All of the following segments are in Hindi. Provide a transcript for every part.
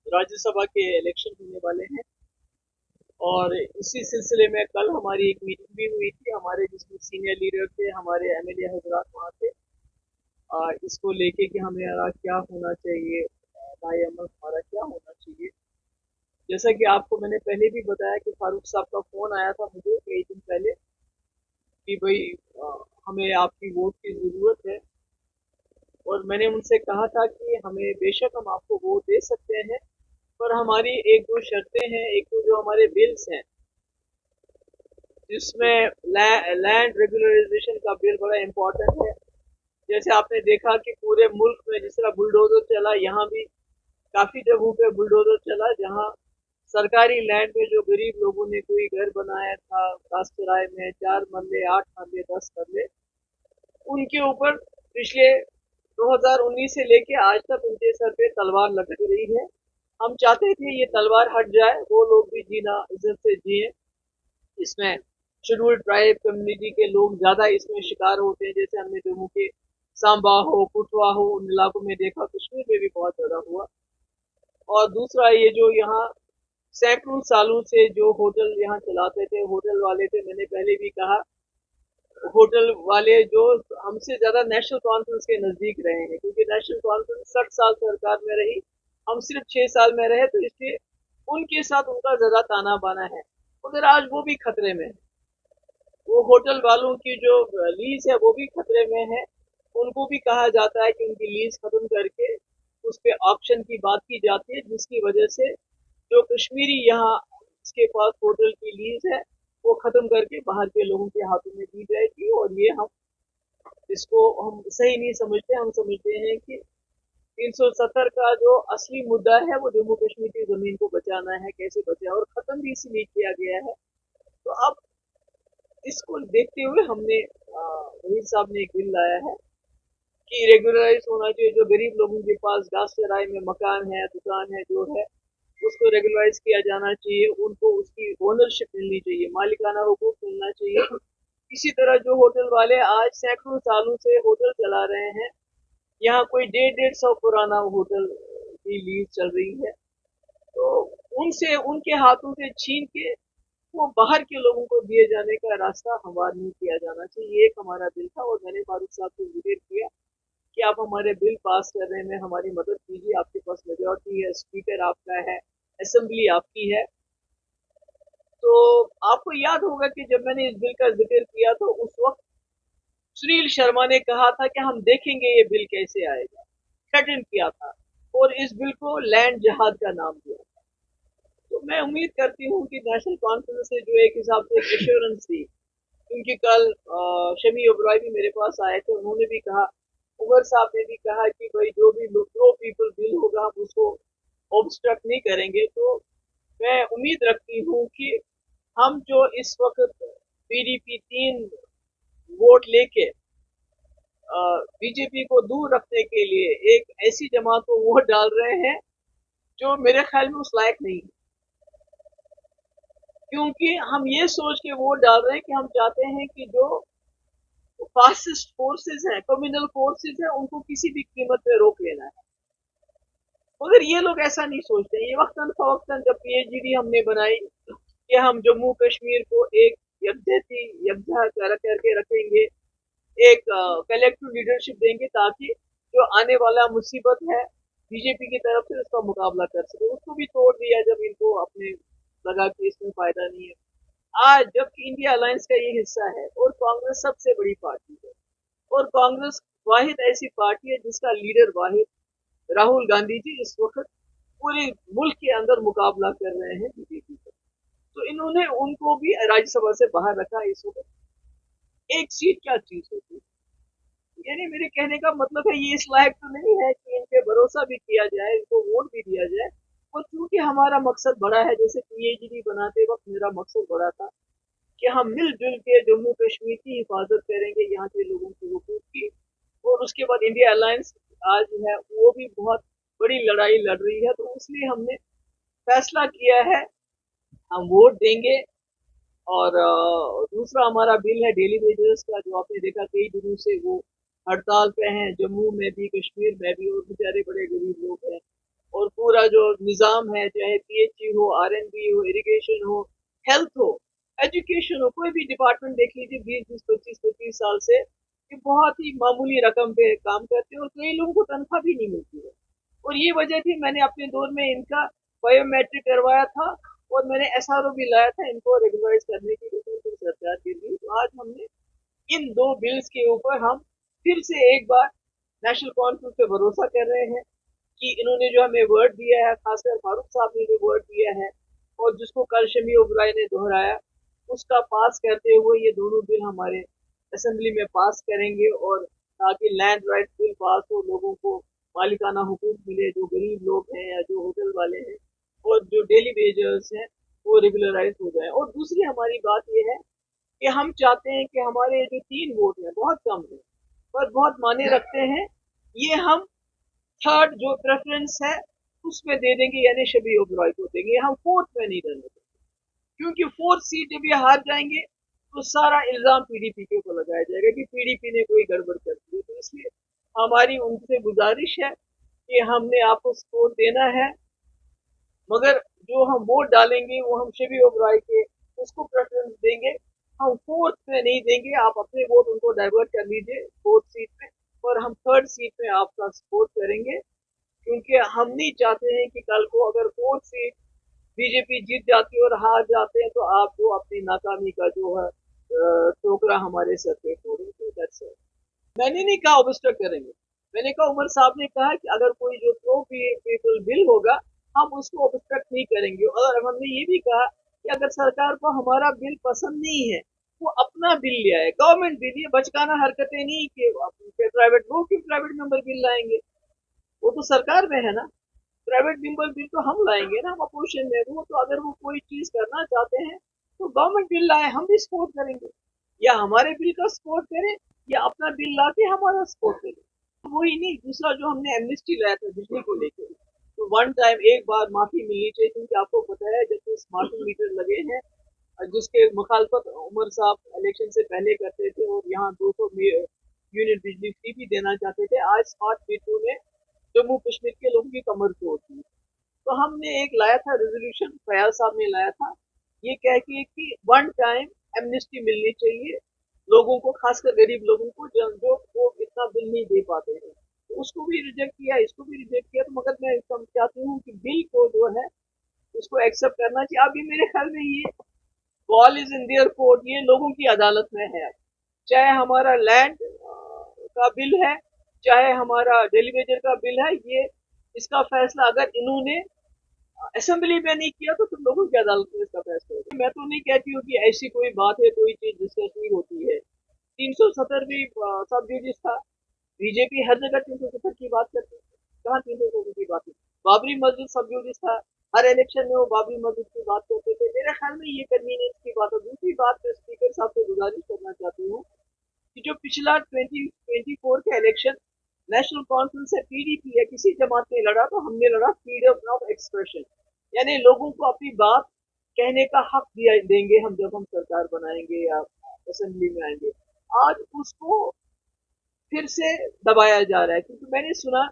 राज्यसभा के इलेक्शन होने वाले हैं और इसी सिलसिले में कल हमारी एक मीटिंग भी हुई थी हमारे, जिसमें सीनियर लीडर थे, हमारे एमएलए हजरात वहाँ थे। इसको लेके कि हमारा क्या होना चाहिए, राय अमल हमारा क्या होना चाहिए। जैसा कि आपको मैंने पहले भी बताया कि फारूक साहब का फोन आया था मुझे कई दिन पहले कि भाई अ, हमें आपकी वोट की जरूरत है। और मैंने उनसे कहा था कि हमें बेशक हम आपको वोट दे सकते हैं, पर हमारी एक दो शर्तें हैं। एक तो जो हमारे बिल्स हैं, जिसमें लैंड रेगुलराइजेशन का बिल बड़ा इम्पोर्टेंट है। जैसे आपने देखा कि पूरे मुल्क में जिस तरह बुलडोजर चला, यहाँ भी काफी जगहों पे बुलडोजर चला, जहाँ सरकारी लैंड में जो गरीब लोगों ने कोई घर बनाया था कासराय में, 4 मरले, 8 मरले, 10 मरले, उनके ऊपर पिछले 2019 से लेके आज तक उनके सर पे तलवार लटक रही है। हम चाहते थे ये तलवार हट जाए, वो लोग भी जीना इज्जत से जिए। इसमें शेड्यूल्ड ट्राइब कम्युनिटी के लोग ज्यादा इसमें शिकार होते हैं, जैसे हमने जम्मू के सांबा हो, कुटवा हो, उन इलाकों में देखा, कश्मीर में भी बहुत ज्यादा हुआ। और दूसरा ये जो यहाँ सैकड़ों सालों से जो होटल यहाँ चलाते थे, होटल वाले थे, मैंने पहले भी कहा, होटल वाले जो हमसे ज्यादा नेशनल कॉन्फ्रेंस के नजदीक रहे हैं, क्योंकि नेशनल कॉन्फ्रेंस 60 साल सरकार में रही, हम सिर्फ 6 साल में रहे, तो इसलिए उनके साथ उनका ज्यादा ताना बाना है। मगर आज वो भी खतरे में है। वो होटल वालों की जो लीज है वो भी खतरे में है। उनको भी कहा जाता है कि उनकी लीज खत्म करके उस पे ऑप्शन की बात की जाती है, जिसकी वजह से जो कश्मीरी यहाँ इसके पास होटल की लीज है वो खत्म करके बाहर के लोगों के हाथों में दी जाएगी। और ये हम इसको हम सही नहीं समझते। हम समझते हैं कि 370 का जो असली मुद्दा है वो जम्मू कश्मीर की जमीन को बचाना है, कैसे बचाए, और खत्म भी इसलिए किया गया है। तो अब इसको देखते हुए हमने वजीर साहब ने एक बिल लाया है कि रेगुलराइज होना चाहिए। जो गरीब लोगों के पास घास चराई में मकान है, दुकान है, जो है, उसको रेगुलराइज किया जाना चाहिए। उनको उसकी ओनरशिप मिलनी चाहिए, मालिकाना हुकूक मिलना चाहिए। इसी तरह जो होटल वाले आज सैकड़ों सालों से होटल चला रहे हैं, यहाँ कोई 150-150 पुराना होटल की लीज चल रही है, तो उनसे, उनके हाथों से छीन के वो बाहर के लोगों को दिए जाने का रास्ता हमवार नहीं किया जाना चाहिए। ये एक हमारा बिल था और मैंने फारूक साहब को जिक्र किया कि आप हमारे बिल पास करने में हमारी मदद कीजिए। आपके पास मेजोरिटी है, स्पीकर आपका है, असेंबली आपकी है। तो आपको याद होगा कि जब मैंने इस बिल का जिक्र किया तो उस वक्त सुनील शर्मा ने कहा था कि हम देखेंगे ये बिल कैसे आएगा, थ्रेटन किया था, और इस बिल को लैंड जहाद का नाम दिया। तो मैं उम्मीद करती हूँ कि नेशनल कॉन्फ्रेंस से जो एक हिसाब से एश्योरेंस थी, क्योंकि कल शमी ओबराय भी मेरे पास आए थे, उन्होंने भी कहा, उमर साहब ने भी कहा कि भाई जो भी प्रो पीपल बिल होगा हम उसको ऑब्स्ट्रक्ट नहीं करेंगे। तो मैं उम्मीद रखती हूँ कि हम जो इस वक्त पीडीपी 3 वोट लेके बीजेपी को दूर रखने के लिए एक ऐसी जमात को वोट डाल रहे हैं जो मेरे ख्याल में उस लायक नहीं है। क्योंकि हम ये सोच के वोट डाल रहे हैं कि हम चाहते हैं कि जो फासिस्ट फोर्सेस हैं, कम्युनल फोर्सेस हैं, उनको किसी भी कीमत पे रोक लेना है। मगर ये लोग ऐसा नहीं सोचते। ये वक्तन फवक्तन जब पीएचडी हमने बनाई कि हम जम्मू कश्मीर को एक यकजहती यकजा करके रखेंगे, एक कलेक्टिव लीडरशिप देंगे, ताकि जो आने वाला मुसीबत है बीजेपी की तरफ से उसका मुकाबला कर सके, उसको भी तोड़ दिया जब इनको अपने लगा कि इसमें फायदा नहीं है। आज जबकि इंडिया अलायंस का ये हिस्सा है और कांग्रेस सबसे बड़ी पार्टी है, और कांग्रेस वाहिद ऐसी पार्टी है जिसका लीडर वाहिद राहुल गांधी जी इस वक्त पूरे मुल्क के अंदर मुकाबला कर रहे हैं बीजेपी का। तो इन्होंने उनको भी राज्यसभा से बाहर रखा इस वक्त। एक सीट क्या चीज होती है? यानी मेरे कहने का मतलब है ये इस लायक तो नहीं है कि इन पे भरोसा भी किया जाए, इनको वोट भी दिया जाए। और चूंकि हमारा मकसद बड़ा है, जैसे पीएचडी बनाते वक्त मेरा मकसद बड़ा था कि हम मिलजुल के जम्मू कश्मीर की हिफाजत करेंगे, यहाँ के लोगों की हुकूक की। और उसके बाद इंडिया अलायंस आज है वो भी बहुत बड़ी लड़ाई लड़ रही है, तो इसलिए हमने फैसला किया है हम वोट देंगे। और दूसरा हमारा बिल है डेली वेजेस का, जो आपने देखा कई दिनों से वो हड़ताल पे हैं, जम्मू में भी, कश्मीर में भी, और बेचारे बड़े गरीब लोग हैं। और पूरा जो निज़ाम है, चाहे पीएचई हो, आरएनबी हो, इरिगेशन हो, हेल्थ हो, एजुकेशन हो, कोई भी डिपार्टमेंट देख लीजिए, 20-20, 25-25 साल से ये बहुत ही मामूली रकम पे काम करते हैं और कई लोगों को तनख्वाह भी नहीं मिलती है। और ये वजह थी, मैंने अपने दौर में इनका बायोमेट्रिक करवाया था और मैंने एसआरओ भी लाया था इनको रेगुलराइज करने के लिए सरकार के लिए। तो आज हमने इन दो बिल्स के ऊपर हम फिर से एक बार नेशनल कॉन्फ्रेंस पे भरोसा कर रहे हैं कि इन्होंने जो हमें वर्ड दिया है, खासकर फारूक साहब ने जो वर्ड दिया है और जिसको कल शमी ओबराय ने दोहराया, उसका पास करते हुए ये दोनों बिल हमारे असेंबली में पास करेंगे और ताकि लैंड राइट बिल पास हो, लोगों को मालिकाना हुकूक मिले, जो गरीब लोग हैं या जो होटल वाले हैं और जो डेली वेजर्स हैं वो रेगुलराइज हो जाए। और दूसरी हमारी बात यह है कि हम चाहते हैं कि हमारे जो 3 वोट हैं बहुत कम है पर बहुत माने रखते हैं, ये हम थर्ड जो प्रेफरेंस है उसमें दे देंगे, यानी शबी ओबरॉय को देंगे, हम फोर्थ में नहीं करने देंगे। क्योंकि फोर्थ सीट जब ये हार जाएंगे तो सारा इल्जाम पीडीपी के ऊपर लगाया जाएगा कि पीडीपी ने कोई गड़बड़ कर दी। तो इसलिए हमारी उनसे गुजारिश है कि हमने आपको सपोर्ट देना है, मगर जो हम वोट डालेंगे वो हम शबी ओबराय के उसको प्रेफरेंस देंगे, हम फोर्थ में नहीं देंगे। आप अपने वोट उनको डाइवर्ट कर लीजिए फोर्थ सीट में, और हम थर्ड सीट में आपका सपोर्ट करेंगे। क्योंकि हम नहीं चाहते हैं कि कल को अगर फोर्थ सीट बीजेपी जीत जाती है और हार जाते हैं तो आप जो अपनी नाकामी का जो है टोकरा हमारे सर पे फोड़ें। तो दैट्स इट। मैंने नहीं कहा ऑब्स्ट्रक्ट करेंगे, मैंने कहा उमर साहब ने कहा कि अगर कोई जो प्रो पीपल बिल होगा हम उसको ऑब्स्ट्रक्ट नहीं करेंगे। और हमने ये भी कहा कि अगर सरकार को हमारा बिल पसंद नहीं है वो अपना बिल ले आए, गवर्नमेंट बिल, ये बचकाना हरकतें नहीं कि प्राइवेट, वो क्यों प्राइवेट मेंबर बिल लाएंगे, वो तो सरकार में है ना। प्राइवेट मेंबर बिल तो हम लाएंगे ना, हम अपोजिशन में, वो तो अगर वो कोई चीज करना चाहते हैं तो गवर्नमेंट बिल लाए, हम भी सपोर्ट करेंगे, या हमारे बिल का सपोर्ट करें या अपना बिल ला के हमारा सपोर्ट करें। तो वही नहीं, दूसरा जो हमने एमनेस्टी लाया था बिजली को लेकर, तो वन टाइम एक बार माफी मिलनी चाहिए, क्योंकि आपको पता है जब स्मार्ट मीटर लगे हैं जिसके मुखालफत उमर साहब इलेक्शन से पहले करते थे और यहाँ 200 यूनिट बिजली फ्री भी देना चाहते थे, आज स्मार्ट मीटरों ने जम्मू कश्मीर के लोगों की कमर तोड़ दी। तो हमने एक लाया था रेजोल्यूशन, फयाज साहब ने लाया था, ये कह के कि वन टाइम एमनेस्टी मिलनी चाहिए लोगों को, खासकर गरीब लोगों को जो वो इतना बिल नहीं दे पाते हैं। तो उसको भी रिजेक्ट किया, इसको भी रिजेक्ट किया। तो मगर मैं चाहती हूँ कि बिल को जो है उसको एक्सेप्ट करना चाहिए। अभी मेरे ख्याल में ये ball is in their court, ये लोगों की अदालत में है। चाहे हमारा लैंड का बिल है, चाहे हमारा डेलीवेजर का बिल है, ये इसका फैसला अगर इन्होंने असेंबली में नहीं किया तो तुम लोगों की अदालत में इसका फैसला होगा। मैं तो नहीं कहती हूँ कि ऐसी कोई बात है, कोई चीज डिस्कस नहीं होती है। 370 भी सब जजेस था, बीजेपी हर जगह 370 की बात करती है, कहाँ 370 की बात है। बाबरी मस्जिद सब जजेस था, हर इलेक्शन में वो बाबरी मस्जिद की बात करते थे। मेरे ख्याल में ये कन्वीनियंस की बात है। दूसरी बात मैं स्पीकर साहब से गुजारिश करना चाहती हूँ कि जो पिछला 2024 का इलेक्शन नेशनल कॉन्फ्रेंस से पीडीपी या किसी जमात ने लड़ा, तो हमने लड़ा फ्रीडम ऑफ एक्सप्रेशन, यानी लोगों को अपनी बात कहने का हक दिया देंगे हम जब हम सरकार बनाएंगे या असेंबली में आएंगे। आज उसको फिर से दबाया जा रहा है, क्योंकि मैंने सुना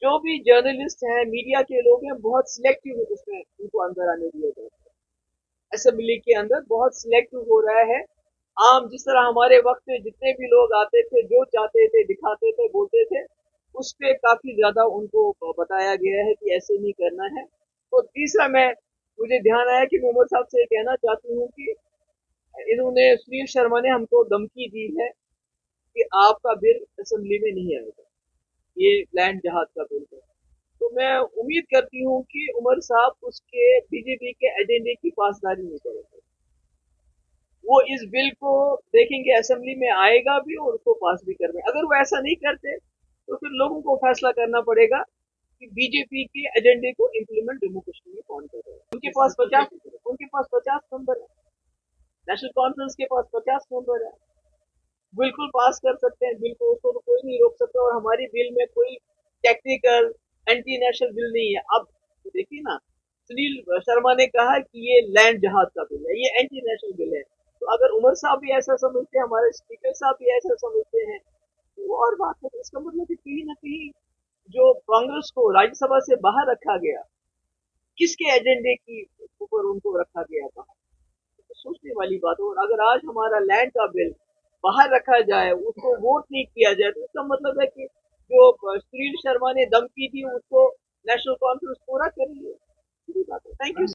जो भी जर्नलिस्ट हैं, मीडिया के लोग हैं, बहुत सिलेक्टिव उसमें उनको अंदर आने दिया जाता है। असेंबली के अंदर बहुत सिलेक्टिव हो रहा है। आम जिस तरह हमारे वक्त में जितने भी लोग आते थे, जो चाहते थे दिखाते थे, बोलते थे, उस पे काफी ज्यादा उनको बताया गया है कि ऐसे नहीं करना है। तो तीसरा मैं मुझे ध्यान आया कि मैं उमर साहब से कहना चाहती हूँ कि इन्होंने, सुनील शर्मा ने हमको धमकी दी है कि आपका बिल असेंबली में नहीं आएगा, ये लैंड जहाज का बिल है। तो मैं उम्मीद करती हूँ कि उमर साहब उसके बीजेपी के एजेंडे की पासदारी नहीं करेंगे, वो इस बिल को देखेंगे असेंबली में आएगा भी और उसको पास भी करना। अगर वो ऐसा नहीं करते तो फिर लोगों को फैसला करना पड़ेगा कि बीजेपी के एजेंडे को इम्प्लीमेंट जम्मू कश्मीर में कौन कर रहा है। उनके पास 50 नंबर है, नेशनल कॉन्फ्रेंस के पास 50 नंबर है, बिल्कुल पास कर सकते हैं बिल को, उसको तो कोई नहीं रोक सकता। और हमारी बिल में कोई टेक्निकल एंटी नेशनल बिल नहीं है। अब देखिए ना, सुनील शर्मा ने कहा कि ये लैंड जहाज का बिल है, ये एंटी नेशनल बिल है। तो अगर उमर साहब भी ऐसा समझते हैं, हमारे स्पीकर साहब भी ऐसा समझते हैं, तो वो और बात है। तो इसका मतलब कि कहीं ना कहीं जो कांग्रेस को राज्यसभा से बाहर रखा गया, किसके एजेंडे की ऊपर उनको रखा गया बाहर? तो सोचने वाली बात है। और अगर आज हमारा लैंड का बिल बाहर रखा जाए, उसको वोट नहीं किया जाए, तो इसका मतलब है कि जो सुनील शर्मा ने धमकी दी उसको नेशनल कॉन्फ्रेंस पूरा कर रही है। सीधी बात है। Thank you.